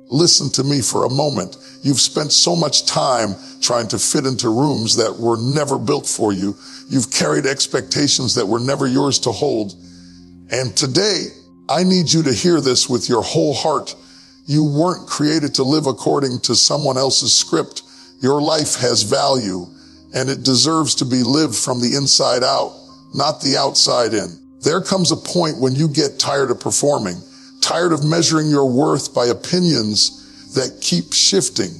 Listen to me for a moment. You've spent so much time trying to fit into rooms that were never built for you. You've carried expectations that were never yours to hold. And today, I need you to hear this with your whole heart. You weren't created to live according to someone else's script. Your life has value, and it deserves to be lived from the inside out, not the outside in. There comes a point when you get tired of performing, tired of measuring your worth by opinions that keep shifting,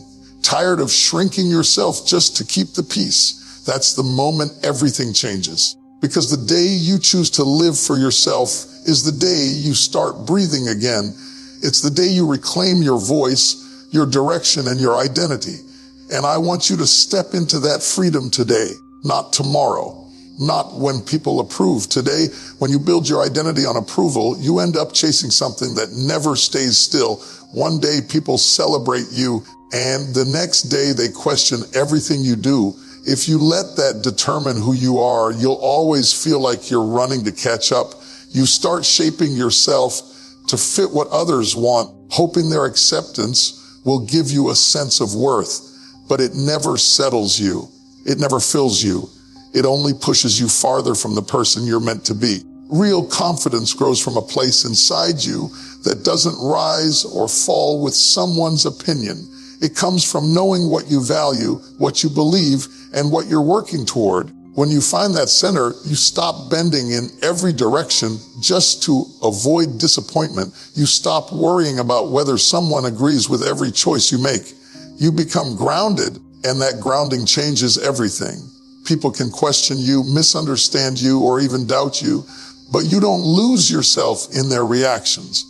tired of shrinking yourself just to keep the peace. That's the moment everything changes. Because the day you choose to live for yourself is the day you start breathing again. It's the day you reclaim your voice, your direction, and your identity. And I want you to step into that freedom today, not tomorrow. Not when people approve. Today, when you build your identity on approval, you end up chasing something that never stays still. One day people celebrate you, and the next day they question everything you do. If you let that determine who you are, you'll always feel like you're running to catch up. You start shaping yourself to fit what others want, hoping their acceptance will give you a sense of worth. But it never settles you. It never fills you. It only pushes you farther from the person you're meant to be. Real confidence grows from a place inside you that doesn't rise or fall with someone's opinion. It comes from knowing what you value, what you believe, and what you're working toward. When you find that center, you stop bending in every direction just to avoid disappointment. You stop worrying about whether someone agrees with every choice you make. You become grounded, and that grounding changes everything. People can question you, misunderstand you, or even doubt you, but you don't lose yourself in their reactions.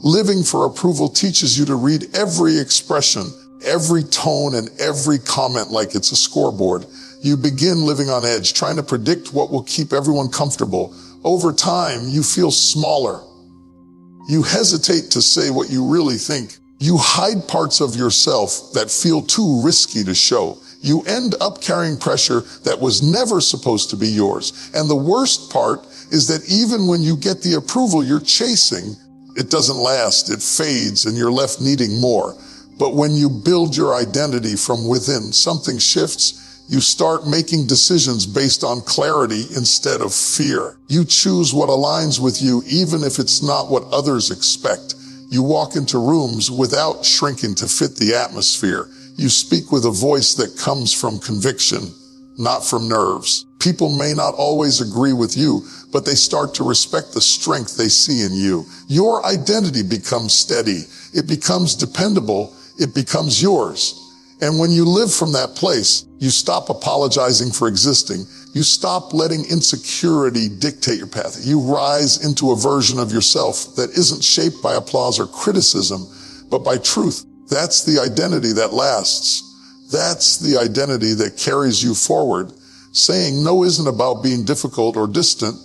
Living for approval teaches you to read every expression, every tone, and every comment like it's a scoreboard. You begin living on edge, trying to predict what will keep everyone comfortable. Over time, you feel smaller. You hesitate to say what you really think. You hide parts of yourself that feel too risky to show. You end up carrying pressure that was never supposed to be yours. And the worst part is that even when you get the approval you're chasing, it doesn't last, it fades, and you're left needing more. But when you build your identity from within, something shifts. You start making decisions based on clarity instead of fear. You choose what aligns with you, even if it's not what others expect. You walk into rooms without shrinking to fit the atmosphere. You speak with a voice that comes from conviction, not from nerves. People may not always agree with you, but they start to respect the strength they see in you. Your identity becomes steady. It becomes dependable. It becomes yours. And when you live from that place, you stop apologizing for existing. You stop letting insecurity dictate your path. You rise into a version of yourself that isn't shaped by applause or criticism, but by truth. That's the identity that lasts. That's the identity that carries you forward. Saying no isn't about being difficult or distant.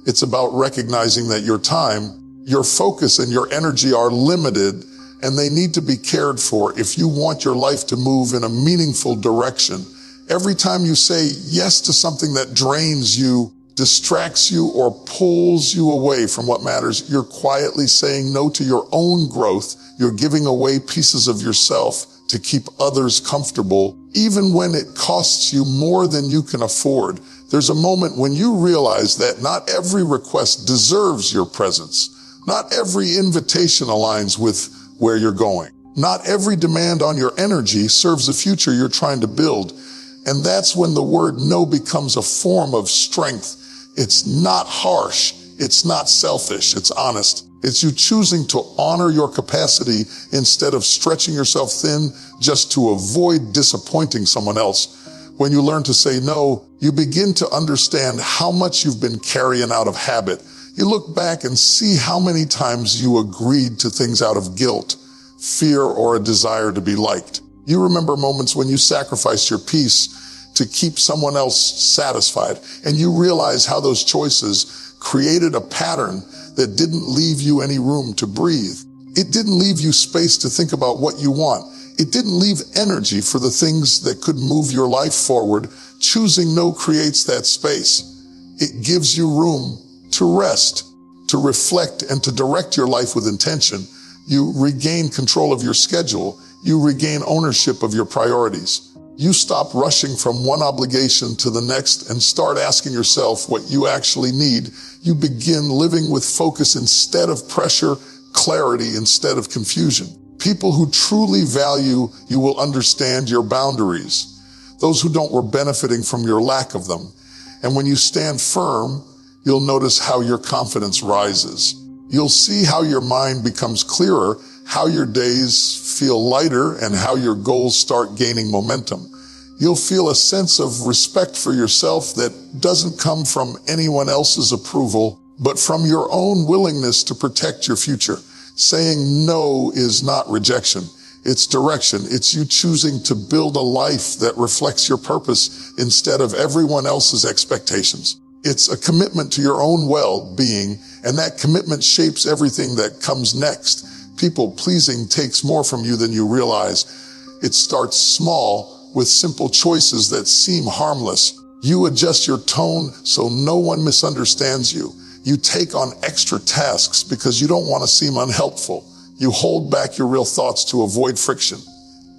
It's about recognizing that your time, your focus, and your energy are limited, and they need to be cared for if you want your life to move in a meaningful direction. Every time you say yes to something that drains you, distracts you, or pulls you away from what matters, you're quietly saying no to your own growth. You're giving away pieces of yourself to keep others comfortable, even when it costs you more than you can afford. There's a moment when you realize that not every request deserves your presence. Not every invitation aligns with where you're going. Not every demand on your energy serves the future you're trying to build. And that's when the word no becomes a form of strength. It's not harsh. It's not selfish. It's honest. It's you choosing to honor your capacity instead of stretching yourself thin just to avoid disappointing someone else. When you learn to say no, you begin to understand how much you've been carrying out of habit. You look back and see how many times you agreed to things out of guilt, fear, or a desire to be liked. You remember moments when you sacrificed your peace to keep someone else satisfied, and you realize how those choices created a pattern that didn't leave you any room to breathe. It didn't leave you space to think about what you want. It didn't leave energy for the things that could move your life forward. Choosing no creates that space. It gives you room to rest, to reflect, and to direct your life with intention. You regain control of your schedule. You regain ownership of your priorities. You stop rushing from one obligation to the next and start asking yourself what you actually need. You begin living with focus instead of pressure, clarity instead of confusion. People who truly value you will understand your boundaries. Those who don't were benefiting from your lack of them. And when you stand firm, you'll notice how your confidence rises. You'll see how your mind becomes clearer, how your days feel lighter, and how your goals start gaining momentum. You'll feel a sense of respect for yourself that doesn't come from anyone else's approval, but from your own willingness to protect your future. Saying no is not rejection. It's direction. It's you choosing to build a life that reflects your purpose instead of everyone else's expectations. It's a commitment to your own well-being, and that commitment shapes everything that comes next. People pleasing takes more from you than you realize. It starts small with simple choices that seem harmless. You adjust your tone so no one misunderstands you. You take on extra tasks because you don't want to seem unhelpful. You hold back your real thoughts to avoid friction.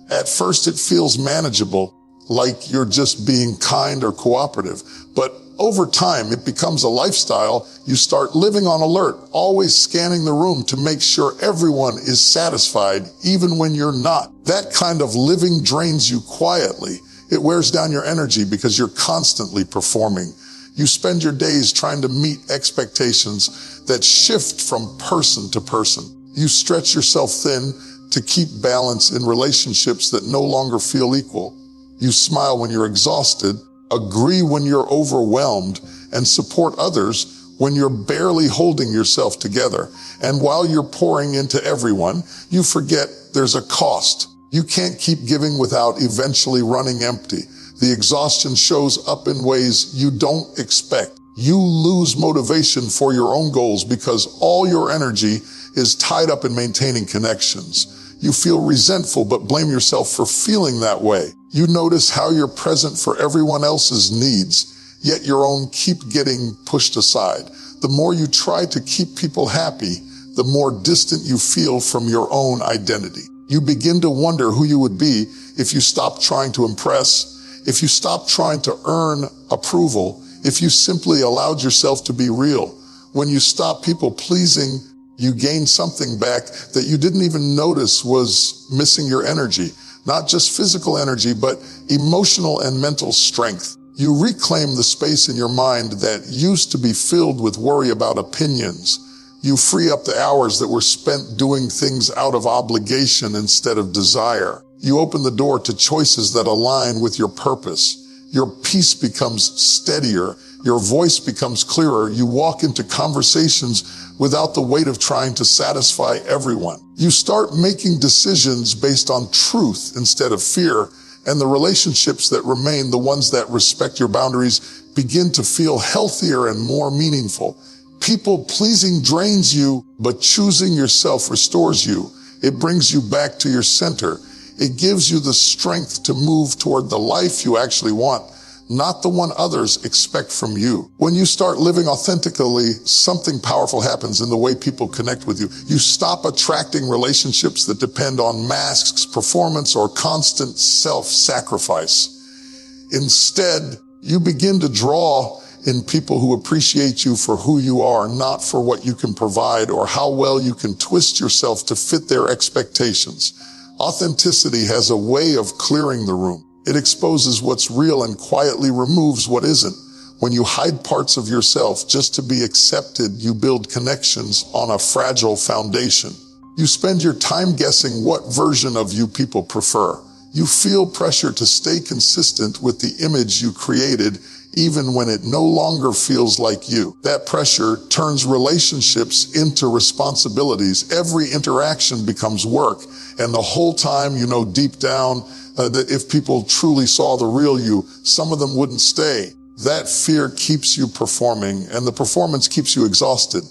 At first, it feels manageable, like you're just being kind or cooperative. But over time, it becomes a lifestyle. You start living on alert, always scanning the room to make sure everyone is satisfied, even when you're not. That kind of living drains you quietly. It wears down your energy because you're constantly performing. You spend your days trying to meet expectations that shift from person to person. You stretch yourself thin to keep balance in relationships that no longer feel equal. You smile when you're exhausted, agree when you're overwhelmed, and support others when you're barely holding yourself together. And while you're pouring into everyone, you forget there's a cost. You can't keep giving without eventually running empty. The exhaustion shows up in ways you don't expect. You lose motivation for your own goals because all your energy is tied up in maintaining connections. You feel resentful but blame yourself for feeling that way. You notice how you're present for everyone else's needs, yet your own keep getting pushed aside. The more you try to keep people happy, the more distant you feel from your own identity. You begin to wonder who you would be if you stopped trying to impress, if you stopped trying to earn approval, if you simply allowed yourself to be real. When you stop people pleasing, you gain something back that you didn't even notice was missing your energy. Not just physical energy, but emotional and mental strength. You reclaim the space in your mind that used to be filled with worry about opinions. You free up the hours that were spent doing things out of obligation instead of desire. You open the door to choices that align with your purpose. Your peace becomes steadier. Your voice becomes clearer. You walk into conversations without the weight of trying to satisfy everyone. You start making decisions based on truth instead of fear, and the relationships that remain, the ones that respect your boundaries, begin to feel healthier and more meaningful. People pleasing drains you, but choosing yourself restores you. It brings you back to your center. It gives you the strength to move toward the life you actually want, not the one others expect from you. When you start living authentically, something powerful happens in the way people connect with you. You stop attracting relationships that depend on masks, performance, or constant self-sacrifice. Instead, you begin to draw in people who appreciate you for who you are, not for what you can provide or how well you can twist yourself to fit their expectations. Authenticity has a way of clearing the room. It exposes what's real and quietly removes what isn't. When you hide parts of yourself just to be accepted, you build connections on a fragile foundation. You spend your time guessing what version of you people prefer. You feel pressure to stay consistent with the image you created, even when it no longer feels like you. That pressure turns relationships into responsibilities. Every interaction becomes work, and the whole time you know deep down that if people truly saw the real you, some of them wouldn't stay. That fear keeps you performing, and the performance keeps you exhausted.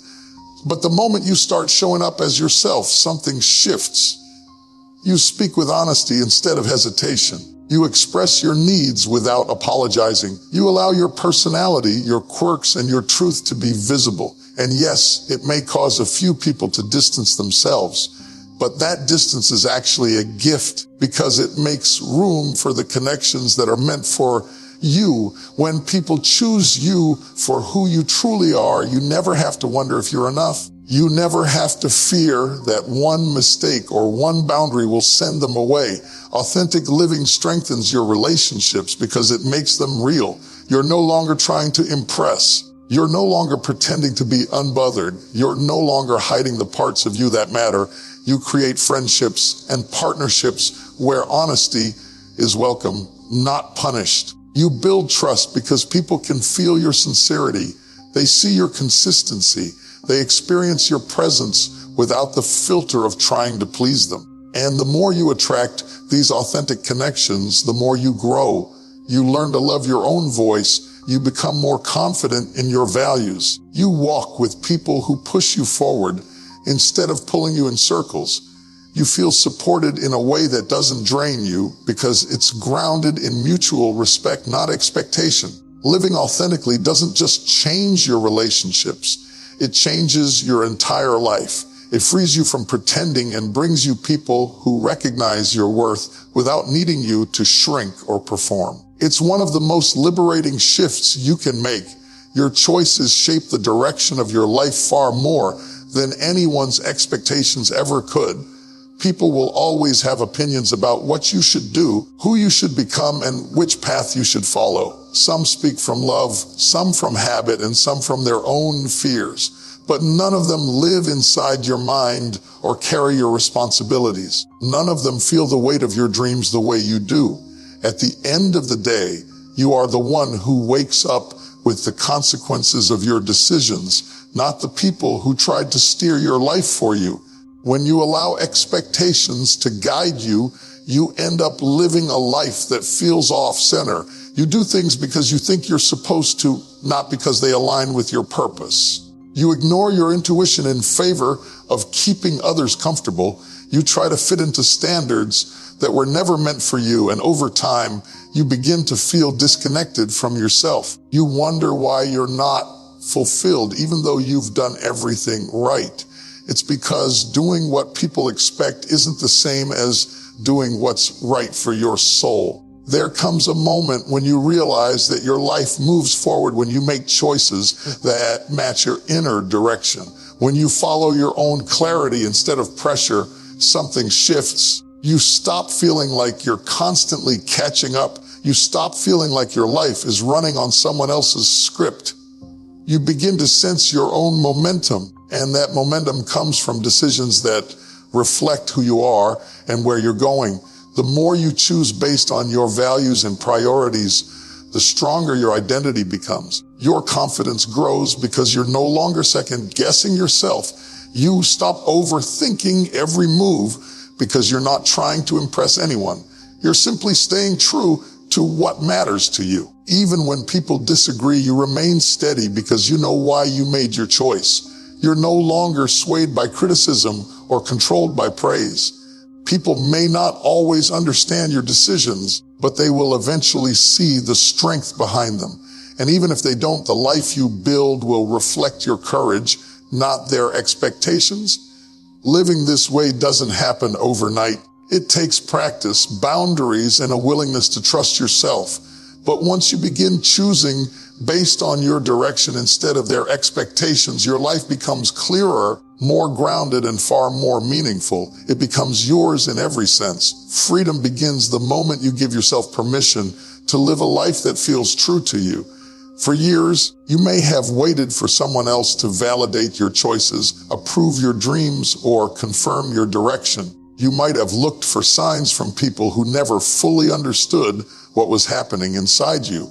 But the moment you start showing up as yourself, something shifts. You speak with honesty instead of hesitation. You express your needs without apologizing. You allow your personality, your quirks, and your truth to be visible. And yes, it may cause a few people to distance themselves. But that distance is actually a gift because it makes room for the connections that are meant for you. When people choose you for who you truly are, you never have to wonder if you're enough. You never have to fear that one mistake or one boundary will send them away. Authentic living strengthens your relationships because it makes them real. You're no longer trying to impress. You're no longer pretending to be unbothered. You're no longer hiding the parts of you that matter. You create friendships and partnerships where honesty is welcome, not punished. You build trust because people can feel your sincerity. They see your consistency. They experience your presence without the filter of trying to please them. And the more you attract these authentic connections, the more you grow. You learn to love your own voice. You become more confident in your values. You walk with people who push you forward instead of pulling you in circles. You feel supported in a way that doesn't drain you because it's grounded in mutual respect, not expectation. Living authentically doesn't just change your relationships. It changes your entire life. It frees you from pretending and brings you people who recognize your worth without needing you to shrink or perform. It's one of the most liberating shifts you can make. Your choices shape the direction of your life far more than anyone's expectations ever could. People will always have opinions about what you should do, who you should become, and which path you should follow. Some speak from love, some from habit, and some from their own fears. But none of them live inside your mind or carry your responsibilities. None of them feel the weight of your dreams the way you do. At the end of the day, you are the one who wakes up with the consequences of your decisions, not the people who tried to steer your life for you. When you allow expectations to guide you, you end up living a life that feels off center. You do things because you think you're supposed to, not because they align with your purpose. You ignore your intuition in favor of keeping others comfortable. You try to fit into standards that were never meant for you, and over time, you begin to feel disconnected from yourself. You wonder why you're not fulfilled, even though you've done everything right. It's because doing what people expect isn't the same as doing what's right for your soul. There comes a moment when you realize that your life moves forward when you make choices that match your inner direction. When you follow your own clarity instead of pressure, something shifts. You stop feeling like you're constantly catching up. You stop feeling like your life is running on someone else's script. You begin to sense your own momentum, and that momentum comes from decisions that reflect who you are and where you're going. The more you choose based on your values and priorities, the stronger your identity becomes. Your confidence grows because you're no longer second guessing yourself. You stop overthinking every move because you're not trying to impress anyone. You're simply staying true to what matters to you. Even when people disagree, you remain steady because you know why you made your choice. You're no longer swayed by criticism or controlled by praise. People may not always understand your decisions, but they will eventually see the strength behind them. And even if they don't, the life you build will reflect your courage, not their expectations. Living this way doesn't happen overnight. It takes practice, boundaries, and a willingness to trust yourself. But once you begin choosing based on your direction instead of their expectations, your life becomes clearer, more grounded, and far more meaningful. It becomes yours in every sense. Freedom begins the moment you give yourself permission to live a life that feels true to you. For years, you may have waited for someone else to validate your choices, approve your dreams, or confirm your direction. You might have looked for signs from people who never fully understood what was happening inside you.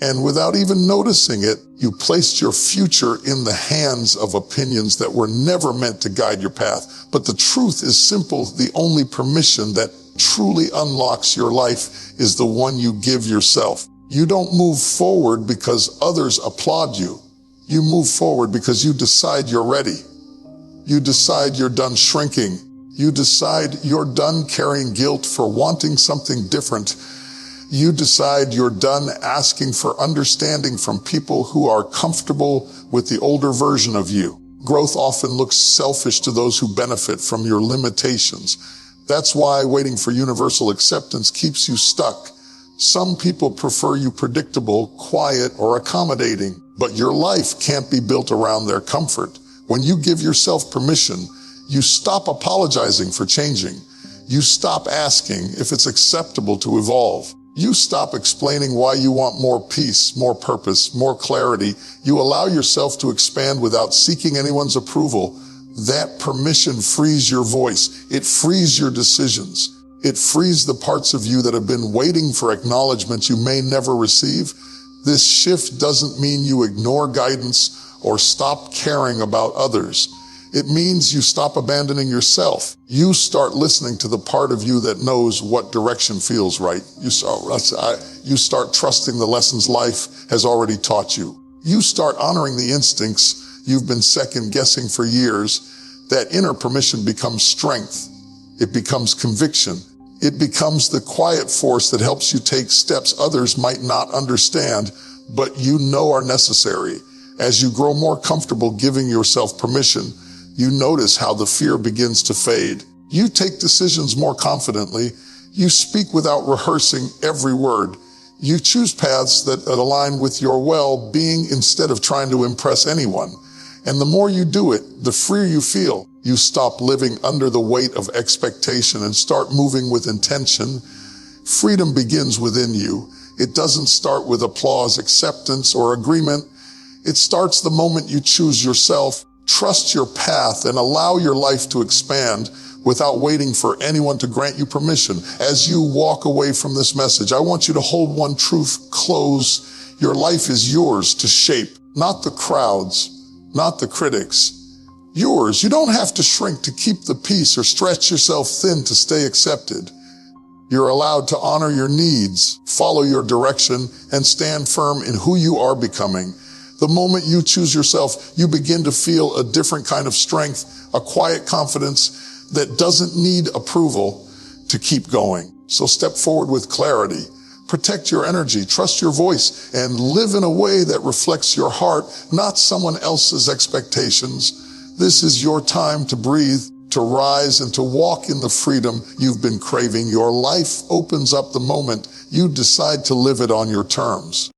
And without even noticing it, you placed your future in the hands of opinions that were never meant to guide your path. But the truth is simple. The only permission that truly unlocks your life is the one you give yourself. You don't move forward because others applaud you. You move forward because you decide you're ready. You decide you're done shrinking. You decide you're done carrying guilt for wanting something different. You decide you're done asking for understanding from people who are comfortable with the older version of you. Growth often looks selfish to those who benefit from your limitations. That's why waiting for universal acceptance keeps you stuck. Some people prefer you predictable, quiet, or accommodating, but your life can't be built around their comfort. When you give yourself permission, you stop apologizing for changing. You stop asking if it's acceptable to evolve. You stop explaining why you want more peace, more purpose, more clarity. You allow yourself to expand without seeking anyone's approval. That permission frees your voice. It frees your decisions. It frees the parts of you that have been waiting for acknowledgement you may never receive. This shift doesn't mean you ignore guidance or stop caring about others. It means you stop abandoning yourself. You start listening to the part of you that knows what direction feels right. You start trusting the lessons life has already taught you. You start honoring the instincts you've been second guessing for years. That inner permission becomes strength. It becomes conviction. It becomes the quiet force that helps you take steps others might not understand, but you know are necessary. As you grow more comfortable giving yourself permission, you notice how the fear begins to fade. You take decisions more confidently. You speak without rehearsing every word. You choose paths that align with your well-being instead of trying to impress anyone. And the more you do it, the freer you feel. You stop living under the weight of expectation and start moving with intention. Freedom begins within you. It doesn't start with applause, acceptance, or agreement. It starts the moment you choose yourself. Trust your path and allow your life to expand without waiting for anyone to grant you permission. As you walk away from this message, I want you to hold one truth close. Your life is yours to shape, not the crowds, not the critics. Yours. You don't have to shrink to keep the peace or stretch yourself thin to stay accepted. You're allowed to honor your needs, follow your direction, and stand firm in who you are becoming. The moment you choose yourself, you begin to feel a different kind of strength, a quiet confidence that doesn't need approval to keep going. So step forward with clarity. Protect your energy, trust your voice, and live in a way that reflects your heart, not someone else's expectations. This is your time to breathe, to rise, and to walk in the freedom you've been craving. Your life opens up the moment you decide to live it on your terms.